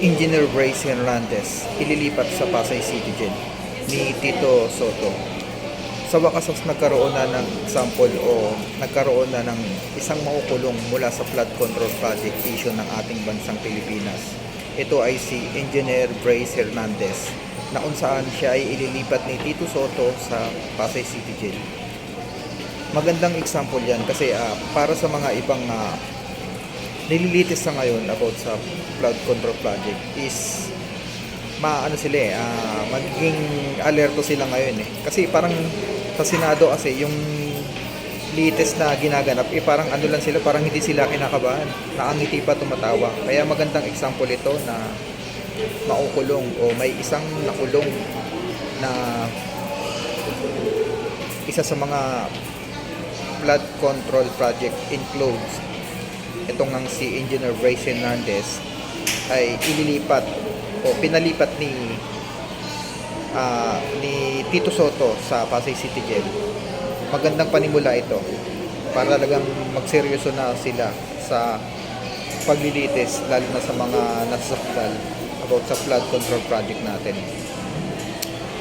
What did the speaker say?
Engineer Bryce Hernandez ililipat sa Pasay City Jail ni Tito Soto. Sa wakas nagkaroon na ng example o nagkaroon na ng isang makukulong mula sa flood control project issue ng ating bansang Pilipinas. Ito ay si Engineer Bryce Hernandez na kung saan siya ay ililipat ni Tito Soto sa Pasay City Jail. Magandang example yan kasi para sa mga ibang nililitis sa ngayon about sa flood control project is sila magiging alerto sila ngayon kasi parang sa Senado kasi yung litis na ginaganap parang lang sila, parang hindi sila kinakabahan, nakangiti pa, tumatawa. Kaya magandang example ito na makukulong o may isang nakulong na isa sa mga flood control project includes itong ang si Engineer Bryce Hernandez ay ililipat o pinalipat ni Tito Soto sa Pasay City Jail. Magandang panimula ito para talagang magseryoso na sila sa paglilitis lalo na sa mga nasasakdal about sa flood control project natin.